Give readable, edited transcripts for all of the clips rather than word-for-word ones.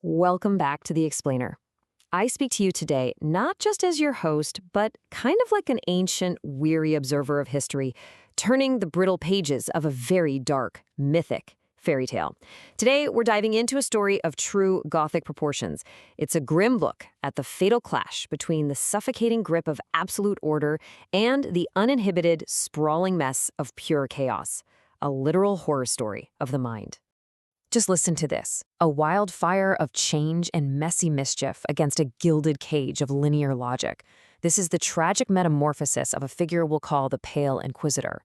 Welcome back to The Explainer. I speak to you today not just as your host, but kind of like an ancient, weary observer of history, turning the brittle pages of a very dark, mythic fairy tale. Today, we're diving into a story of true Gothic proportions. It's a grim look at the fatal clash between the suffocating grip of absolute order and the uninhibited, sprawling mess of pure chaos. A literal horror story of the mind. Just listen to this. A wildfire of change and messy mischief against a gilded cage of linear logic. This is the tragic metamorphosis of a figure we'll call the Pale Inquisitor.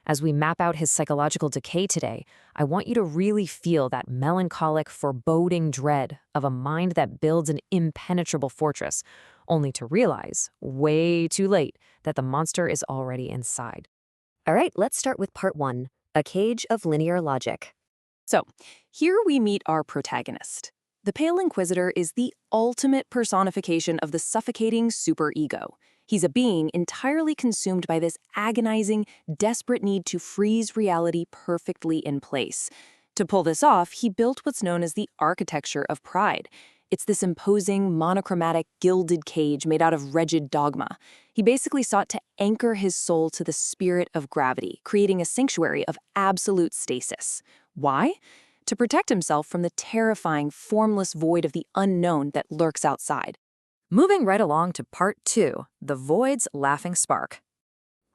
As we map out his psychological decay today, I want you to really feel that melancholic, foreboding dread of a mind that builds an impenetrable fortress, only to realize, way too late, that the monster is already inside. All right, let's start with part 1, a cage of linear logic. So, here we meet our protagonist. The Pale Inquisitor is the ultimate personification of the suffocating superego. He's a being entirely consumed by this agonizing, desperate need to freeze reality perfectly in place. To pull this off, he built what's known as the architecture of pride. It's this imposing, monochromatic, gilded cage made out of wretched dogma. He basically sought to anchor his soul to the spirit of gravity, creating a sanctuary of absolute stasis. Why? To protect himself from the terrifying, formless void of the unknown that lurks outside. Moving right along to part 2, the Void's laughing spark.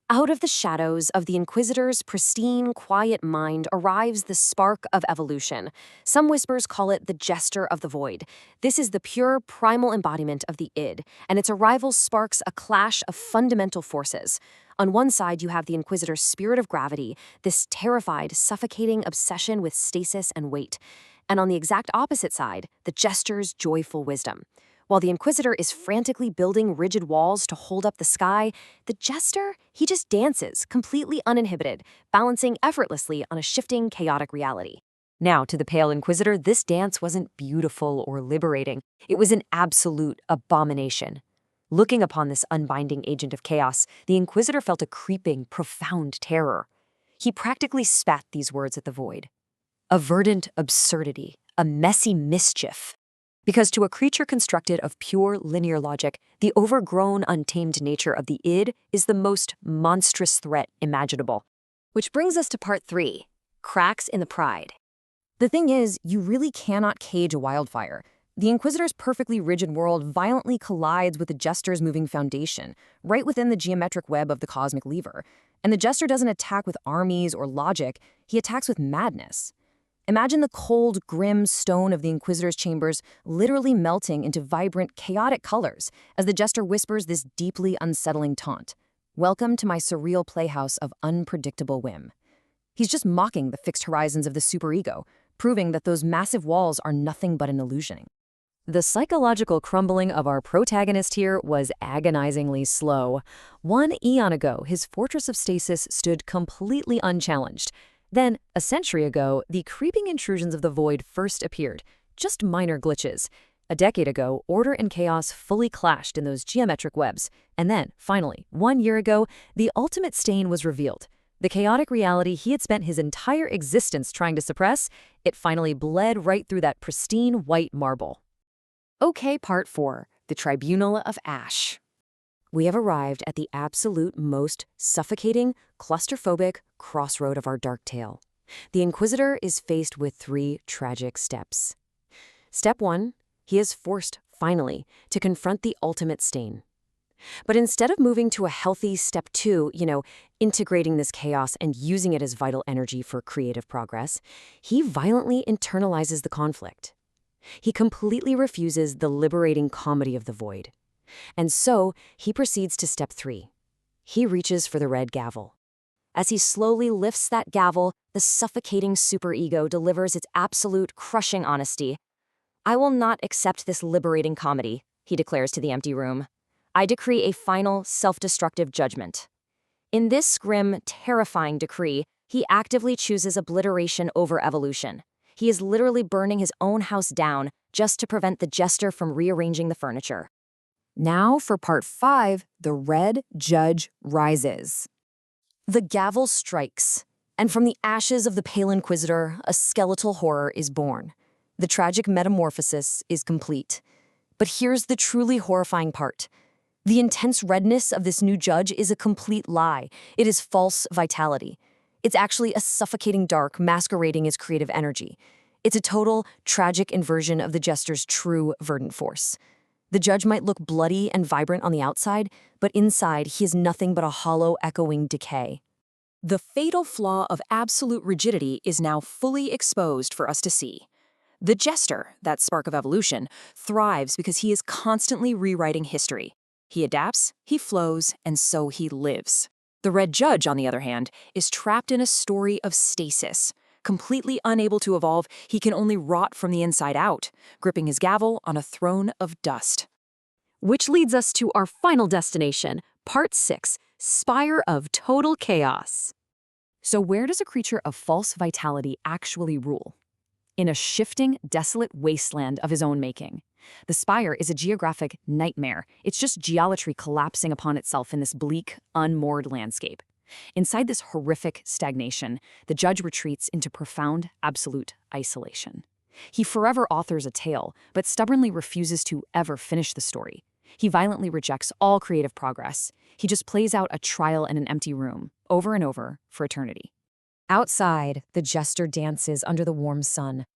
Out of the shadows of the Inquisitor's pristine, quiet mind arrives the spark of evolution. Some whispers call it the Jester of the Void. This is the pure, primal embodiment of the id, and its arrival sparks a clash of fundamental forces. On one side, you have the Inquisitor's spirit of gravity, this terrified, suffocating obsession with stasis and weight. And on the exact opposite side, the Jester's joyful wisdom. While the Inquisitor is frantically building rigid walls to hold up the sky, the Jester, he just dances, completely uninhibited, balancing effortlessly on a shifting, chaotic reality. Now, to the Pale Inquisitor, this dance wasn't beautiful or liberating. It was an absolute abomination. Looking upon this unbinding agent of chaos, the Inquisitor felt a creeping, profound terror. He practically spat these words at the void. A verdant absurdity, a messy mischief. Because to a creature constructed of pure linear logic, the overgrown, untamed nature of the id is the most monstrous threat imaginable. Which brings us to part 3, cracks in the pride. The thing is, you really cannot cage a wildfire. The Inquisitor's perfectly rigid world violently collides with the Jester's moving foundation, right within the geometric web of the cosmic lever. And the Jester doesn't attack with armies or logic, he attacks with madness. Imagine the cold, grim stone of the Inquisitor's chambers literally melting into vibrant, chaotic colors as the Jester whispers this deeply unsettling taunt. Welcome to my surreal playhouse of unpredictable whim. He's just mocking the fixed horizons of the superego, proving that those massive walls are nothing but an illusion. The psychological crumbling of our protagonist here was agonizingly slow. 1 eon ago, his fortress of stasis stood completely unchallenged. Then, a century ago, the creeping intrusions of the void first appeared, just minor glitches. A decade ago, order and chaos fully clashed in those geometric webs. And then, finally, 1 year ago, the ultimate stain was revealed. The chaotic reality he had spent his entire existence trying to suppress, it finally bled right through that pristine white marble. Okay, part 4, the Tribunal of Ash. We have arrived at the absolute most suffocating, claustrophobic crossroad of our dark tale. The Inquisitor is faced with 3 tragic steps. Step 1, he is forced, finally, to confront the ultimate stain. But instead of moving to a healthy step 2, integrating this chaos and using it as vital energy for creative progress, he violently internalizes the conflict. He completely refuses the liberating comedy of the void. And so, he proceeds to step 3. He reaches for the red gavel. As he slowly lifts that gavel, the suffocating superego delivers its absolute, crushing honesty. I will not accept this liberating comedy, he declares to the empty room. I decree a final, self-destructive judgment. In this grim, terrifying decree, he actively chooses obliteration over evolution. He is literally burning his own house down just to prevent the Jester from rearranging the furniture. Now for part 5, the Red Judge rises. The gavel strikes, and from the ashes of the Pale Inquisitor, a skeletal horror is born. The tragic metamorphosis is complete. But here's the truly horrifying part. The intense redness of this new judge is a complete lie. It is false vitality. It's actually a suffocating dark masquerading as creative energy. It's a total, tragic inversion of the jester's true verdant force. The judge might look bloody and vibrant on the outside, but inside he is nothing but a hollow, echoing decay. The fatal flaw of absolute rigidity is now fully exposed for us to see. The jester, that spark of evolution, thrives because he is constantly rewriting history. He adapts, he flows, and so he lives. The red judge, on the other hand, is trapped in a story of stasis. Completely unable to evolve, he can only rot from the inside out, gripping his gavel on a throne of dust. Which leads us to our final destination, Part 6, Spire of Total Chaos. So where does a creature of false vitality actually rule? In a shifting, desolate wasteland of his own making. The spire is a geographic nightmare. It's just geometry collapsing upon itself in this bleak, unmoored landscape. Inside this horrific stagnation, the judge retreats into profound, absolute isolation. He forever authors a tale, but stubbornly refuses to ever finish the story. He violently rejects all creative progress. He just plays out a trial in an empty room, over and over, for eternity. Outside, the jester dances under the warm sun.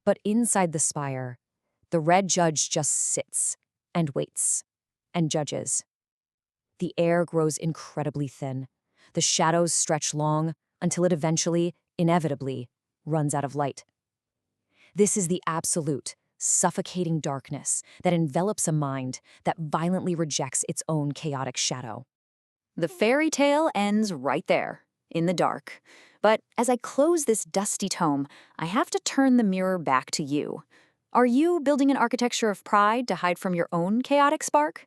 But inside the spire, the red judge just sits and waits and judges. The air grows incredibly thin. The shadows stretch long until it eventually, inevitably, runs out of light. This is the absolute, suffocating darkness that envelops a mind that violently rejects its own chaotic shadow. The fairy tale ends right there, in the dark. But as I close this dusty tome, I have to turn the mirror back to you. Are you building an architecture of pride to hide from your own chaotic spark?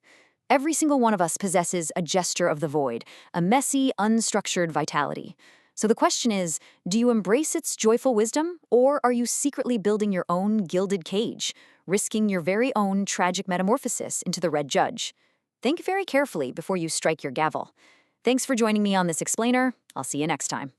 Every single one of us possesses a gesture of the void, a messy, unstructured vitality. So the question is, do you embrace its joyful wisdom, or are you secretly building your own gilded cage, risking your very own tragic metamorphosis into the red judge? Think very carefully before you strike your gavel. Thanks for joining me on this explainer. I'll see you next time.